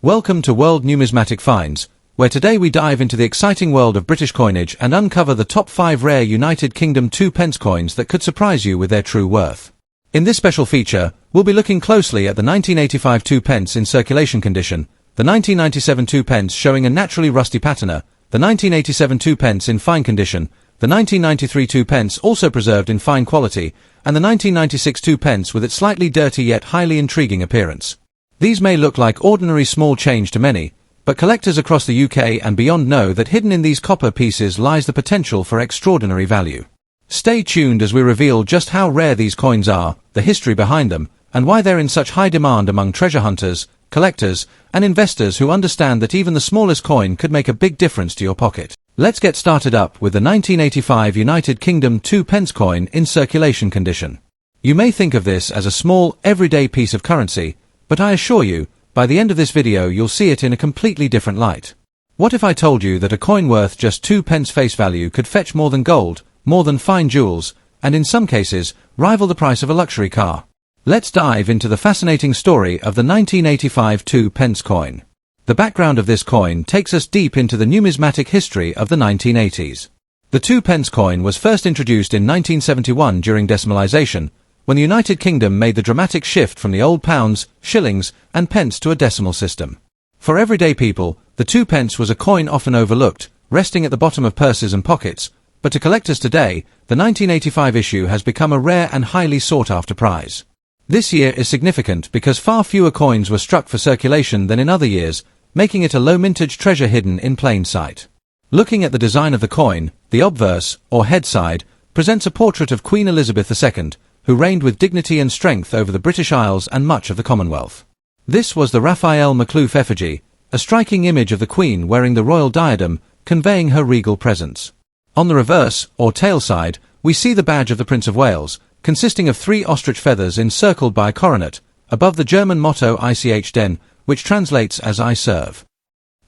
Welcome to World Numismatic Finds, where today we dive into the exciting world of British coinage and uncover the top 5 rare United Kingdom 2 pence coins that could surprise you with their true worth. In this special feature, we'll be looking closely at the 1985 2 pence in circulation condition, the 1997 2 pence showing a naturally rusty patina, the 1987 2 pence in fine condition, the 1993 2 pence also preserved in fine quality, and the 1996 2 pence with its slightly dirty yet highly intriguing appearance. These may look like ordinary small change to many, but collectors across the UK and beyond know that hidden in these copper pieces lies the potential for extraordinary value. Stay tuned as we reveal just how rare these coins are, the history behind them, and why they're in such high demand among treasure hunters, collectors, and investors who understand that even the smallest coin could make a big difference to your pocket. Let's get started up with the 1985 United Kingdom 2 pence coin in circulation condition. You may think of this as a small, everyday piece of currency, but I assure you, by the end of this video you'll see it in a completely different light. What if I told you that a coin worth just 2 pence face value could fetch more than gold, more than fine jewels, and in some cases, rival the price of a luxury car? Let's dive into the fascinating story of the 1985 2 pence coin. The background of this coin takes us deep into the numismatic history of the 1980s. The 2 pence coin was first introduced in 1971 during decimalisation, when the United Kingdom made the dramatic shift from the old pounds, shillings, and pence to a decimal system. For everyday people, the 2 pence was a coin often overlooked, resting at the bottom of purses and pockets, but to collectors today, the 1985 issue has become a rare and highly sought-after prize. This year is significant because far fewer coins were struck for circulation than in other years, making it a low-mintage treasure hidden in plain sight. Looking at the design of the coin, the obverse, or head side, presents a portrait of Queen Elizabeth II, who reigned with dignity and strength over the British Isles and much of the Commonwealth. This was the Raphael Makhlouf effigy, a striking image of the Queen wearing the royal diadem, conveying her regal presence. On the reverse, or tail side, we see the badge of the Prince of Wales, consisting of 3 ostrich feathers encircled by a coronet, above the German motto Ich den, which translates as I serve.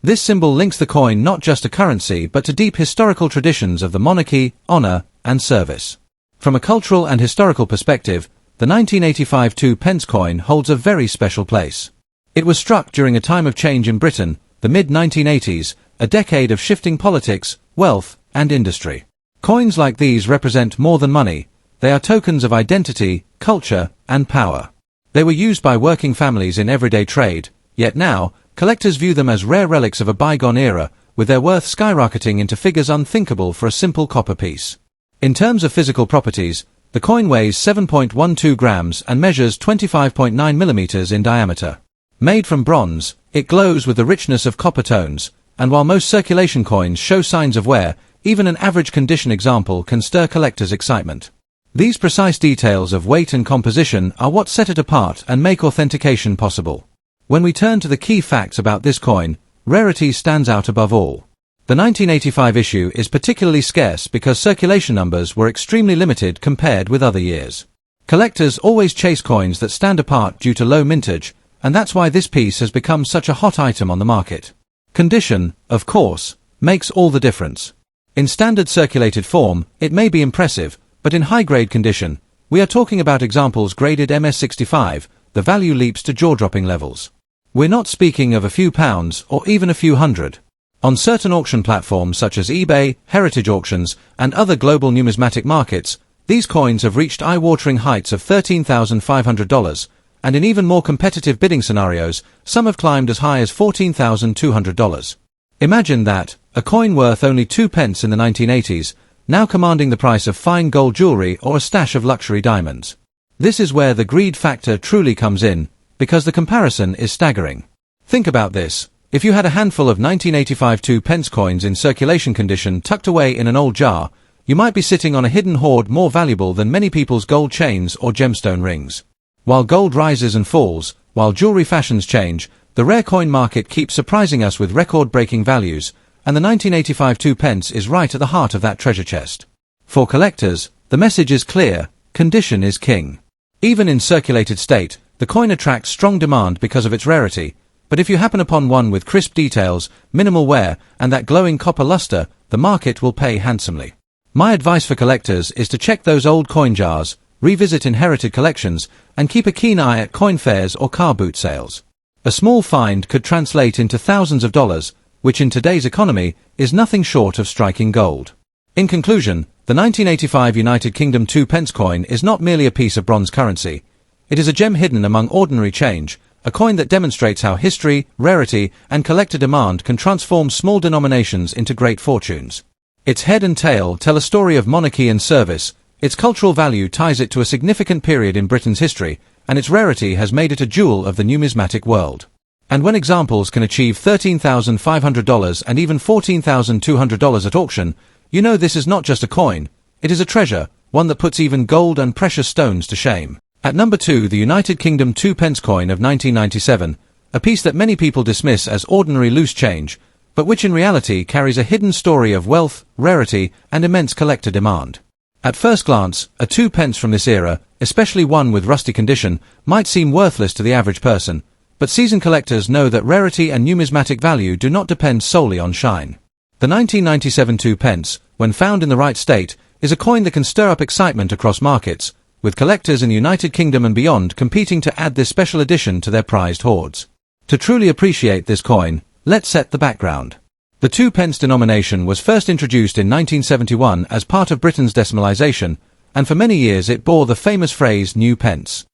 This symbol links the coin not just to currency but to deep historical traditions of the monarchy, honour, and service. From a cultural and historical perspective, the 1985 2 pence coin holds a very special place. It was struck during a time of change in Britain, the mid-1980s, a decade of shifting politics, wealth, and industry. Coins like these represent more than money. They are tokens of identity, culture, and power. They were used by working families in everyday trade, yet now, collectors view them as rare relics of a bygone era, with their worth skyrocketing into figures unthinkable for a simple copper piece. In terms of physical properties, the coin weighs 7.12 grams and measures 25.9 millimeters in diameter. Made from bronze, it glows with the richness of copper tones, and while most circulation coins show signs of wear, even an average condition example can stir collectors' excitement. These precise details of weight and composition are what set it apart and make authentication possible. When we turn to the key facts about this coin, rarity stands out above all. The 1985 issue is particularly scarce because circulation numbers were extremely limited compared with other years. Collectors always chase coins that stand apart due to low mintage, and that's why this piece has become such a hot item on the market. Condition, of course, makes all the difference. In standard circulated form, it may be impressive, but in high-grade condition, we are talking about examples graded MS65, the value leaps to jaw-dropping levels. We're not speaking of a few pounds or even a few hundred. On certain auction platforms such as eBay, heritage auctions, and other global numismatic markets, these coins have reached eye-watering heights of $13,500, and in even more competitive bidding scenarios, some have climbed as high as $14,200. Imagine that, a coin worth only 2 pence in the 1980s, now commanding the price of fine gold jewelry or a stash of luxury diamonds. This is where the greed factor truly comes in, because the comparison is staggering. Think about this. If you had a handful of 1985 2 pence coins in circulation condition tucked away in an old jar, you might be sitting on a hidden hoard more valuable than many people's gold chains or gemstone rings. While gold rises and falls, while jewelry fashions change, the rare coin market keeps surprising us with record-breaking values, and the 1985 2 pence is right at the heart of that treasure chest. For collectors, the message is clear: condition is king. Even in circulated state, the coin attracts strong demand because of its rarity, but if you happen upon one with crisp details, minimal wear, and that glowing copper luster, the market will pay handsomely. My advice for collectors is to check those old coin jars, revisit inherited collections, and keep a keen eye at coin fairs or car boot sales. A small find could translate into thousands of dollars, which in today's economy is nothing short of striking gold. In conclusion, the 1985 United Kingdom 2 pence coin is not merely a piece of bronze currency. It is a gem hidden among ordinary change, a coin that demonstrates how history, rarity, and collector demand can transform small denominations into great fortunes. Its head and tail tell a story of monarchy and service, its cultural value ties it to a significant period in Britain's history, and its rarity has made it a jewel of the numismatic world. And when examples can achieve $13,500 and even $14,200 at auction, you know this is not just a coin, it is a treasure, one that puts even gold and precious stones to shame. At number 2, the United Kingdom 2 pence coin of 1997, a piece that many people dismiss as ordinary loose change, but which in reality carries a hidden story of wealth, rarity, and immense collector demand. At first glance, a 2 pence from this era, especially one with rusty condition, might seem worthless to the average person, but seasoned collectors know that rarity and numismatic value do not depend solely on shine. The 1997 2 pence, when found in the right state, is a coin that can stir up excitement across markets, with collectors in the United Kingdom and beyond competing to add this special addition to their prized hoards. To truly appreciate this coin, let's set the background. The 2 pence denomination was first introduced in 1971 as part of Britain's decimalisation, and for many years it bore the famous phrase new pence.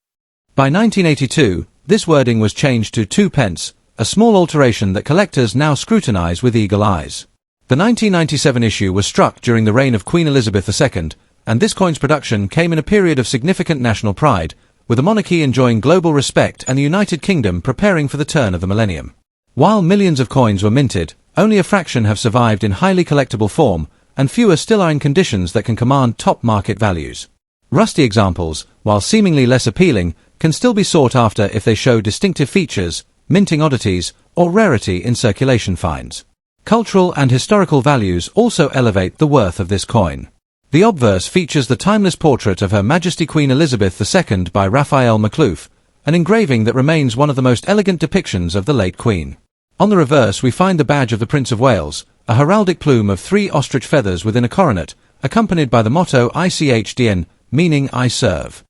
By 1982, this wording was changed to 2 pence, a small alteration that collectors now scrutinise with eagle eyes. The 1997 issue was struck during the reign of Queen Elizabeth II, and this coin's production came in a period of significant national pride, with the monarchy enjoying global respect and the United Kingdom preparing for the turn of the millennium. While millions of coins were minted, only a fraction have survived in highly collectible form, and fewer still are in conditions that can command top market values. Rusty examples, while seemingly less appealing, can still be sought after if they show distinctive features, minting oddities, or rarity in circulation finds. Cultural and historical values also elevate the worth of this coin. The obverse features the timeless portrait of Her Majesty Queen Elizabeth II by Raphael McLouf, an engraving that remains one of the most elegant depictions of the late Queen. On the reverse we find the badge of the Prince of Wales, a heraldic plume of 3 ostrich feathers within a coronet, accompanied by the motto ICHDN, meaning I serve.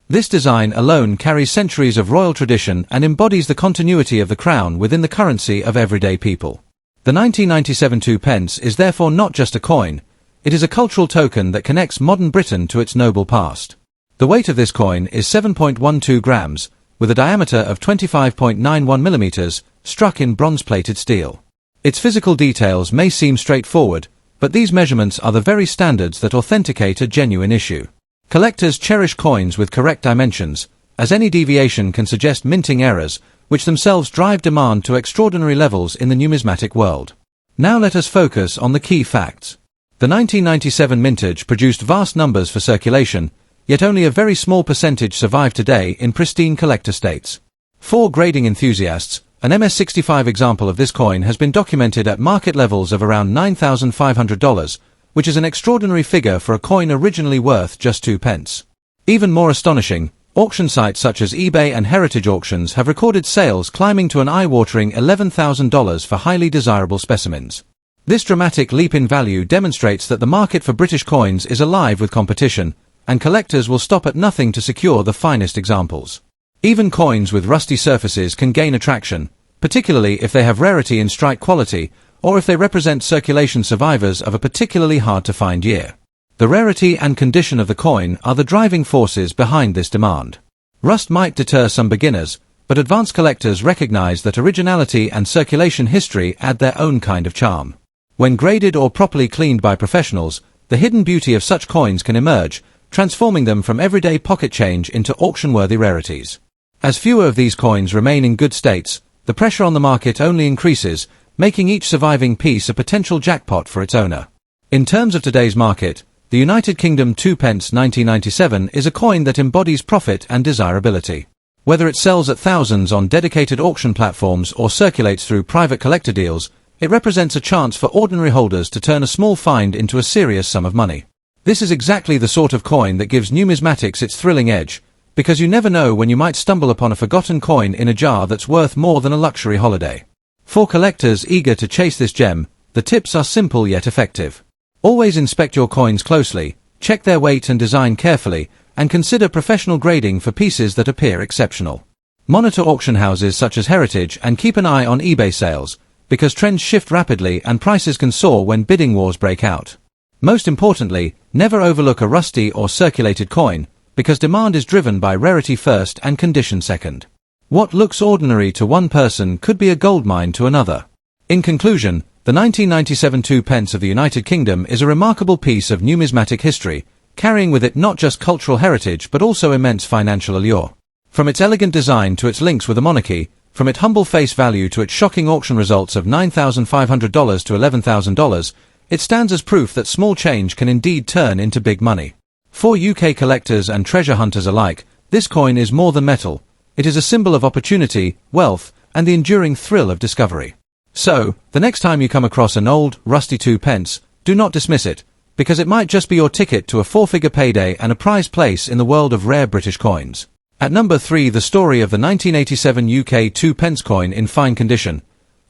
This design alone carries centuries of royal tradition and embodies the continuity of the crown within the currency of everyday people. The 1997 2 pence is therefore not just a coin, it is a cultural token that connects modern Britain to its noble past. The weight of this coin is 7.12 grams, with a diameter of 25.91 millimeters, struck in bronze-plated steel. Its physical details may seem straightforward, but these measurements are the very standards that authenticate a genuine issue. Collectors cherish coins with correct dimensions, as any deviation can suggest minting errors, which themselves drive demand to extraordinary levels in the numismatic world. Now let us focus on the key facts. The 1997 mintage produced vast numbers for circulation, yet only a very small percentage survive today in pristine collector states. For grading enthusiasts, an MS65 example of this coin has been documented at market levels of around $9,500, which is an extraordinary figure for a coin originally worth just 2 pence. Even more astonishing, auction sites such as eBay and Heritage Auctions have recorded sales climbing to an eye-watering $11,000 for highly desirable specimens. This dramatic leap in value demonstrates that the market for British coins is alive with competition, and collectors will stop at nothing to secure the finest examples. Even coins with rusty surfaces can gain attraction, particularly if they have rarity in strike quality, or if they represent circulation survivors of a particularly hard-to-find year. The rarity and condition of the coin are the driving forces behind this demand. Rust might deter some beginners, but advanced collectors recognize that originality and circulation history add their own kind of charm. When graded or properly cleaned by professionals, the hidden beauty of such coins can emerge, transforming them from everyday pocket change into auction-worthy rarities. As fewer of these coins remain in good states, the pressure on the market only increases, making each surviving piece a potential jackpot for its owner. In terms of today's market, the United Kingdom 2 pence 1997 is a coin that embodies profit and desirability. Whether it sells at thousands on dedicated auction platforms or circulates through private collector deals, it represents a chance for ordinary holders to turn a small find into a serious sum of money. This is exactly the sort of coin that gives numismatics its thrilling edge, because you never know when you might stumble upon a forgotten coin in a jar that's worth more than a luxury holiday. For collectors eager to chase this gem, the tips are simple yet effective. Always inspect your coins closely, check their weight and design carefully, and consider professional grading for pieces that appear exceptional. Monitor auction houses such as Heritage and keep an eye on eBay sales, because trends shift rapidly and prices can soar when bidding wars break out. Most importantly, never overlook a rusty or circulated coin, because demand is driven by rarity first and condition second. What looks ordinary to one person could be a goldmine to another. In conclusion, the 1997 2 pence of the United Kingdom is a remarkable piece of numismatic history, carrying with it not just cultural heritage but also immense financial allure. From its elegant design to its links with the monarchy, from its humble face value to its shocking auction results of $9,500 to $11,000, it stands as proof that small change can indeed turn into big money. For UK collectors and treasure hunters alike, this coin is more than metal. It is a symbol of opportunity, wealth, and the enduring thrill of discovery. So, the next time you come across an old, rusty 2 pence, do not dismiss it, because it might just be your ticket to a four-figure payday and a prized place in the world of rare British coins. At number 3, the story of the 1987 UK 2 pence coin in fine condition.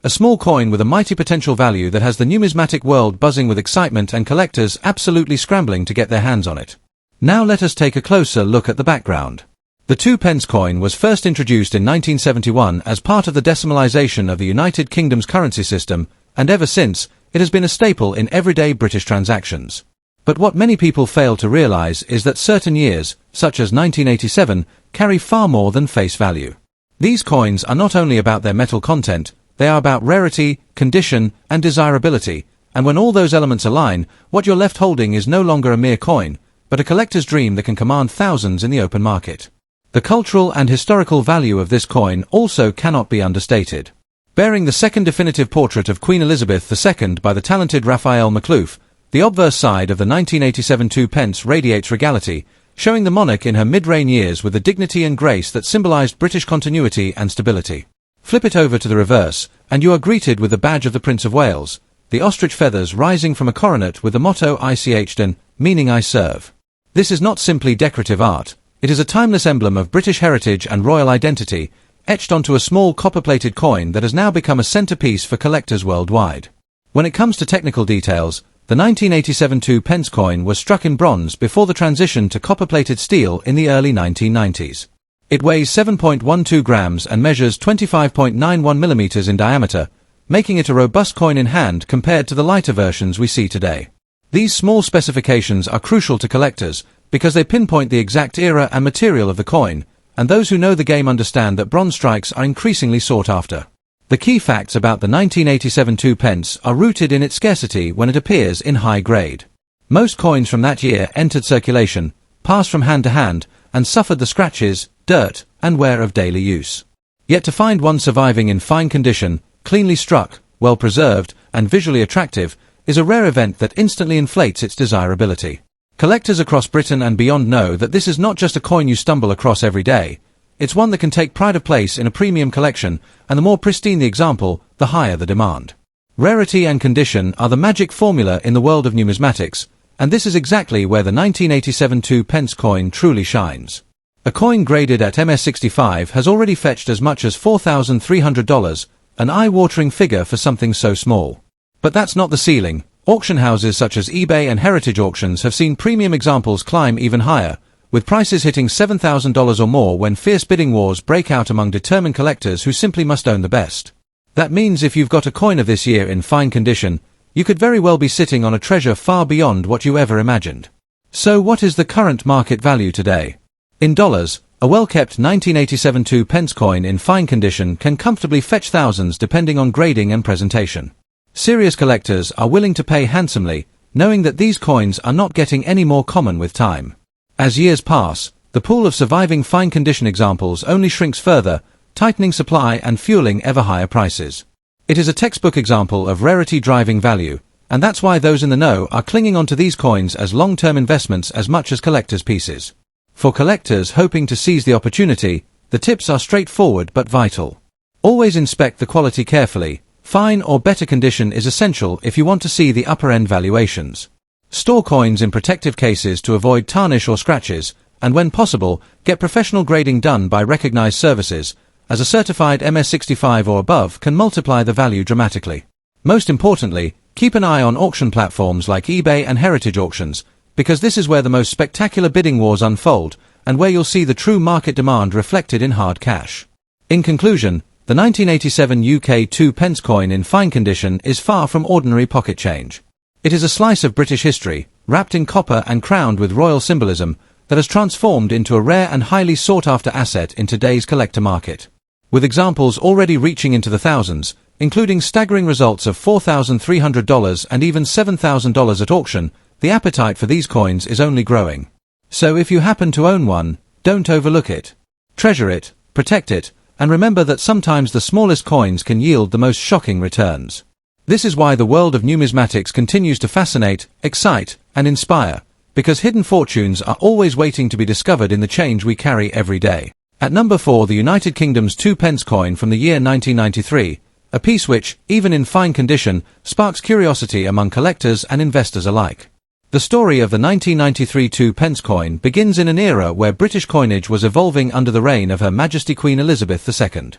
A small coin with a mighty potential value that has the numismatic world buzzing with excitement and collectors absolutely scrambling to get their hands on it. Now let us take a closer look at the background. The 2 pence coin was first introduced in 1971 as part of the decimalisation of the United Kingdom's currency system, and ever since, it has been a staple in everyday British transactions. But what many people fail to realise is that certain years, such as 1987, carry far more than face value. These coins are not only about their metal content, they are about rarity, condition, and desirability, and when all those elements align, what you're left holding is no longer a mere coin, but a collector's dream that can command thousands in the open market. The cultural and historical value of this coin also cannot be understated. Bearing the second definitive portrait of Queen Elizabeth II by the talented Raphael McLoof, the obverse side of the 1987 2 pence radiates regality, showing the monarch in her mid-reign years with the dignity and grace that symbolised British continuity and stability. Flip it over to the reverse, and you are greeted with the badge of the Prince of Wales, the ostrich feathers rising from a coronet with the motto ICHDN, meaning I serve. This is not simply decorative art. It is a timeless emblem of British heritage and royal identity, etched onto a small copper-plated coin that has now become a centerpiece for collectors worldwide. When it comes to technical details, the 1987 2 pence coin was struck in bronze before the transition to copper-plated steel in the early 1990s. It weighs 7.12 grams and measures 25.91 millimeters in diameter, making it a robust coin in hand compared to the lighter versions we see today. These small specifications are crucial to collectors, because they pinpoint the exact era and material of the coin, and those who know the game understand that bronze strikes are increasingly sought after. The key facts about the 1987 2 pence are rooted in its scarcity when it appears in high grade. Most coins from that year entered circulation, passed from hand to hand, and suffered the scratches, dirt, and wear of daily use. Yet to find one surviving in fine condition, cleanly struck, well preserved, and visually attractive, is a rare event that instantly inflates its desirability. Collectors across Britain and beyond know that this is not just a coin you stumble across every day. It's one that can take pride of place in a premium collection, and the more pristine the example, the higher the demand. Rarity and condition are the magic formula in the world of numismatics, and this is exactly where the 1987 2 pence coin truly shines. A coin graded at MS65 has already fetched as much as $4,300, an eye-watering figure for something so small. But that's not the ceiling. Auction houses such as eBay and Heritage Auctions have seen premium examples climb even higher, with prices hitting $7,000 or more when fierce bidding wars break out among determined collectors who simply must own the best. That means if you've got a coin of this year in fine condition, you could very well be sitting on a treasure far beyond what you ever imagined. So what is the current market value today? In dollars, a well-kept 1987 2 pence coin in fine condition can comfortably fetch thousands depending on grading and presentation. Serious collectors are willing to pay handsomely, knowing that these coins are not getting any more common with time. As years pass, the pool of surviving fine condition examples only shrinks further, tightening supply and fueling ever higher prices. It is a textbook example of rarity driving value, and that's why those in the know are clinging onto these coins as long-term investments as much as collectors' pieces. For collectors hoping to seize the opportunity, the tips are straightforward but vital. Always inspect the quality carefully. Fine or better condition is essential if you want to see the upper-end valuations. Store coins in protective cases to avoid tarnish or scratches, and when possible, get professional grading done by recognized services, as a certified MS65 or above can multiply the value dramatically. Most importantly, keep an eye on auction platforms like eBay and Heritage Auctions, because this is where the most spectacular bidding wars unfold, and where you'll see the true market demand reflected in hard cash. In conclusion, the 1987 UK 2 pence coin in fine condition is far from ordinary pocket change. It is a slice of British history, wrapped in copper and crowned with royal symbolism, that has transformed into a rare and highly sought-after asset in today's collector market. With examples already reaching into the thousands, including staggering results of $4,300 and even $7,000 at auction, the appetite for these coins is only growing. So if you happen to own one, don't overlook it. Treasure it, protect it, and remember that sometimes the smallest coins can yield the most shocking returns. This is why the world of numismatics continues to fascinate, excite, and inspire, because hidden fortunes are always waiting to be discovered in the change we carry every day. At number 4, the United Kingdom's 2 pence coin from the year 1993, a piece which, even in fine condition, sparks curiosity among collectors and investors alike. The story of the 1993 2 pence coin begins in an era where British coinage was evolving under the reign of Her Majesty Queen Elizabeth II.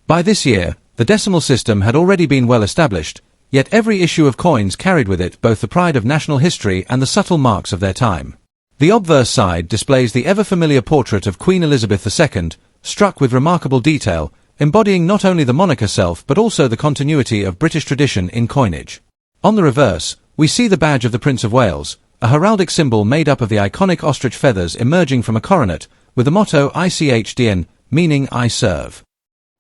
By this year, the decimal system had already been well established, yet every issue of coins carried with it both the pride of national history and the subtle marks of their time. The obverse side displays the ever-familiar portrait of Queen Elizabeth II, struck with remarkable detail, embodying not only the monarch herself but also the continuity of British tradition in coinage. On the reverse, we see the badge of the Prince of Wales, a heraldic symbol made up of the iconic ostrich feathers emerging from a coronet, with the motto ICHDN, meaning I serve.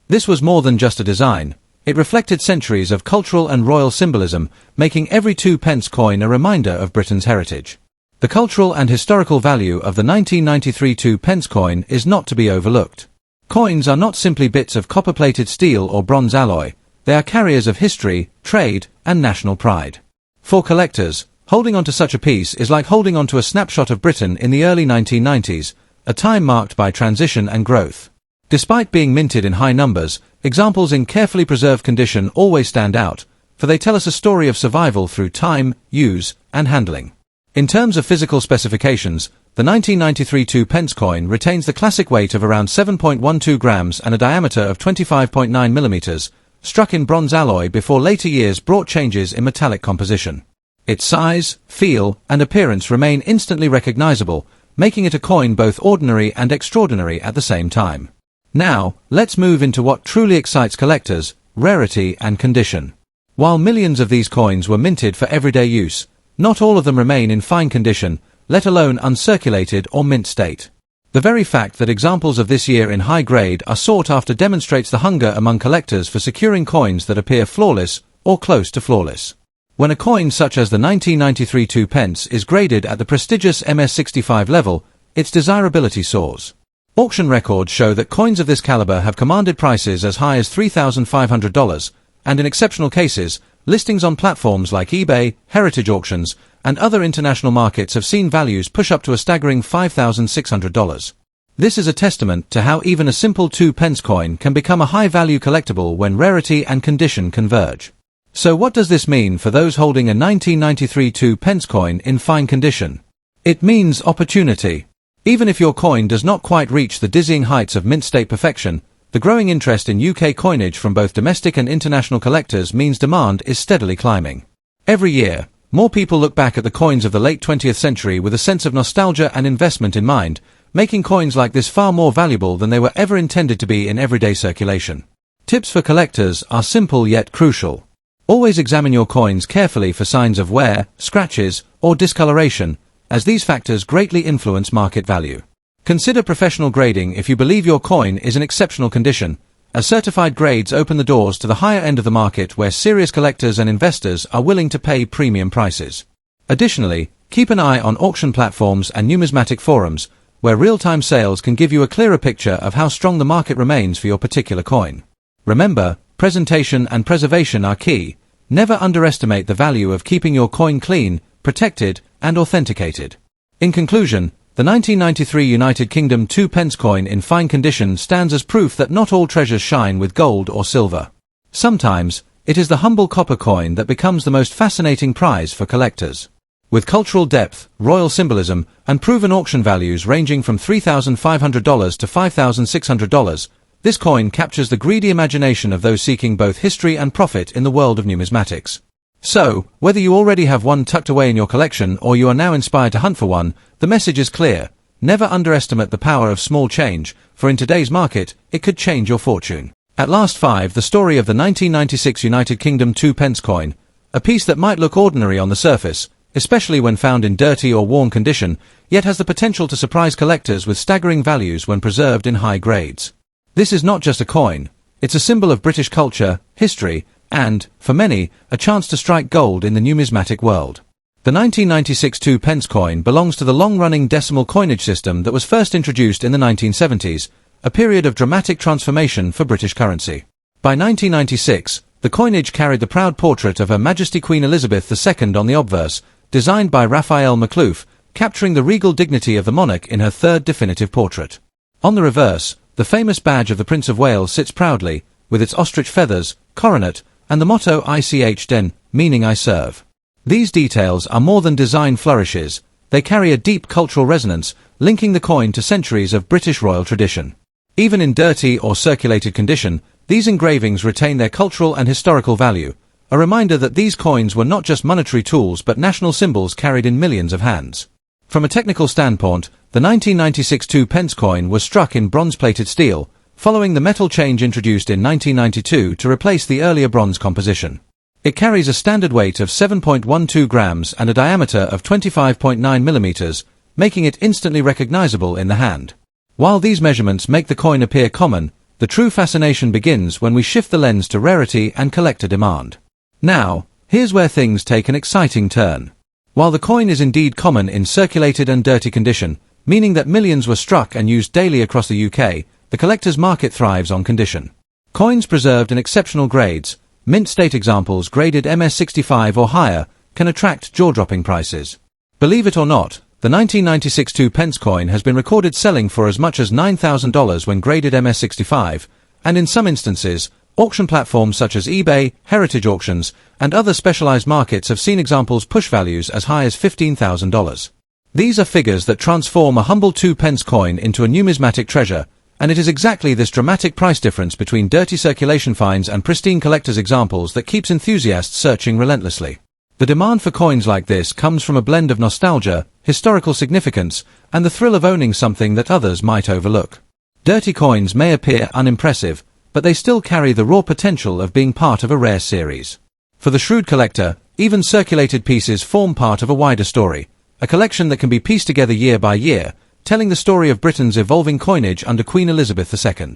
This was more than just a design. It reflected centuries of cultural and royal symbolism, making every 2 pence coin a reminder of Britain's heritage. The cultural and historical value of the 1993 2 pence coin is not to be overlooked. Coins are not simply bits of copper-plated steel or bronze alloy, they are carriers of history, trade, and national pride. For collectors, holding onto such a piece is like holding onto a snapshot of Britain in the early 1990s, a time marked by transition and growth. Despite being minted in high numbers, examples in carefully preserved condition always stand out, for they tell us a story of survival through time, use, and handling. In terms of physical specifications, the 1993 2 pence coin retains the classic weight of around 7.12 grams and a diameter of 25.9 millimeters, struck in bronze alloy before later years brought changes in metallic composition. Its size, feel, and appearance remain instantly recognizable, making it a coin both ordinary and extraordinary at the same time. Now, let's move into what truly excites collectors, rarity and condition. While millions of these coins were minted for everyday use, not all of them remain in fine condition, let alone uncirculated or mint state. The very fact that examples of this year in high grade are sought after demonstrates the hunger among collectors for securing coins that appear flawless or close to flawless. When a coin such as the 1993 2 pence is graded at the prestigious MS65 level, its desirability soars. Auction records show that coins of this caliber have commanded prices as high as $3,500, and in exceptional cases, listings on platforms like eBay, heritage auctions, and other international markets have seen values push up to a staggering $5,600. This is a testament to how even a simple 2 pence coin can become a high-value collectible when rarity and condition converge. So what does this mean for those holding a 1993 2 pence coin in fine condition? It means opportunity. Even if your coin does not quite reach the dizzying heights of mint state perfection, the growing interest in UK coinage from both domestic and international collectors means demand is steadily climbing. Every year, more people look back at the coins of the late 20th century with a sense of nostalgia and investment in mind, making coins like this far more valuable than they were ever intended to be in everyday circulation. Tips for collectors are simple yet crucial. Always examine your coins carefully for signs of wear, scratches, or discoloration, as these factors greatly influence market value. Consider professional grading if you believe your coin is in exceptional condition, as certified grades open the doors to the higher end of the market where serious collectors and investors are willing to pay premium prices. Additionally, keep an eye on auction platforms and numismatic forums, where real-time sales can give you a clearer picture of how strong the market remains for your particular coin. Remember, presentation and preservation are key. Never underestimate the value of keeping your coin clean, protected, and authenticated. In conclusion, the 1993 United Kingdom 2 pence coin in fine condition stands as proof that not all treasures shine with gold or silver. Sometimes, it is the humble copper coin that becomes the most fascinating prize for collectors. With cultural depth, royal symbolism, and proven auction values ranging from $3,500 to $5,600, this coin captures the greedy imagination of those seeking both history and profit in the world of numismatics. So, whether you already have one tucked away in your collection or you are now inspired to hunt for one, the message is clear. never underestimate the power of small change, for in today's market, it could change your fortune. At last 5, the story of the 1996 United Kingdom 2 pence coin, a piece that might look ordinary on the surface, especially when found in dirty or worn condition, yet has the potential to surprise collectors with staggering values when preserved in high grades. This is not just a coin, it's a symbol of British culture, history, and, for many, a chance to strike gold in the numismatic world. The 1996 2 pence coin belongs to the long-running decimal coinage system that was first introduced in the 1970s, a period of dramatic transformation for British currency. By 1996, the coinage carried the proud portrait of Her Majesty Queen Elizabeth II on the obverse, designed by Raphael McLouth, capturing the regal dignity of the monarch in her third definitive portrait. On the reverse, the famous badge of the Prince of Wales sits proudly, with its ostrich feathers, coronet, and the motto Ich den, meaning I serve. These details are more than design flourishes, they carry a deep cultural resonance, linking the coin to centuries of British royal tradition. Even in dirty or circulated condition, these engravings retain their cultural and historical value, a reminder that these coins were not just monetary tools but national symbols carried in millions of hands. From a technical standpoint, the 1996 2 pence coin was struck in bronze-plated steel, following the metal change introduced in 1992 to replace the earlier bronze composition. It carries a standard weight of 7.12 grams and a diameter of 25.9 millimeters, making it instantly recognizable in the hand. While these measurements make the coin appear common, the true fascination begins when we shift the lens to rarity and collector demand. Now, here's where things take an exciting turn. While the coin is indeed common in circulated and dirty condition, meaning that millions were struck and used daily across the UK, the collector's market thrives on condition. Coins preserved in exceptional grades, mint state examples graded MS65 or higher, can attract jaw-dropping prices. Believe it or not, the 1996 2 pence coin has been recorded selling for as much as $9,000 when graded MS65, and in some instances, auction platforms such as eBay, heritage auctions, and other specialized markets have seen examples push values as high as $15,000. These are figures that transform a humble 2 pence coin into a numismatic treasure, and it is exactly this dramatic price difference between dirty circulation finds and pristine collector's examples that keeps enthusiasts searching relentlessly. The demand for coins like this comes from a blend of nostalgia, historical significance, and the thrill of owning something that others might overlook. Dirty coins may appear unimpressive, but they still carry the raw potential of being part of a rare series. For the shrewd collector, even circulated pieces form part of a wider story, a collection that can be pieced together year by year, telling the story of Britain's evolving coinage under Queen Elizabeth II.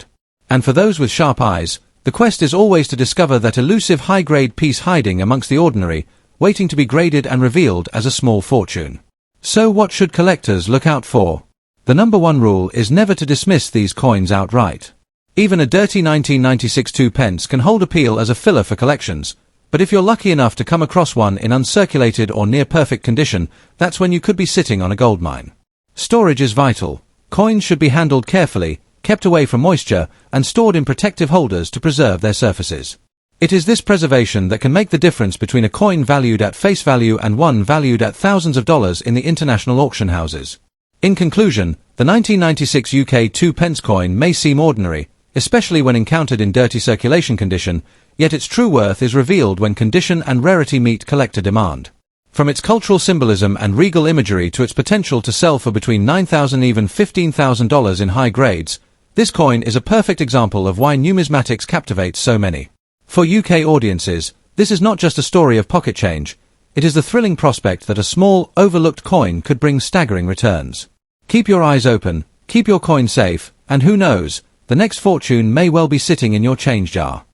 And for those with sharp eyes, the quest is always to discover that elusive high-grade piece hiding amongst the ordinary, waiting to be graded and revealed as a small fortune. So what should collectors look out for? The number one rule is never to dismiss these coins outright. Even a dirty 1996 2 pence can hold appeal as a filler for collections, but if you're lucky enough to come across one in uncirculated or near-perfect condition, that's when you could be sitting on a goldmine. Storage is vital. Coins should be handled carefully, kept away from moisture, and stored in protective holders to preserve their surfaces. It is this preservation that can make the difference between a coin valued at face value and one valued at thousands of dollars in the international auction houses. In conclusion, the 1996 UK 2 pence coin may seem ordinary, especially when encountered in dirty circulation condition, yet its true worth is revealed when condition and rarity meet collector demand. From its cultural symbolism and regal imagery to its potential to sell for between $9,000 and even $15,000 in high grades, this coin is a perfect example of why numismatics captivates so many. For UK audiences, this is not just a story of pocket change, it is the thrilling prospect that a small, overlooked coin could bring staggering returns. Keep your eyes open, keep your coin safe, and who knows, the next fortune may well be sitting in your change jar.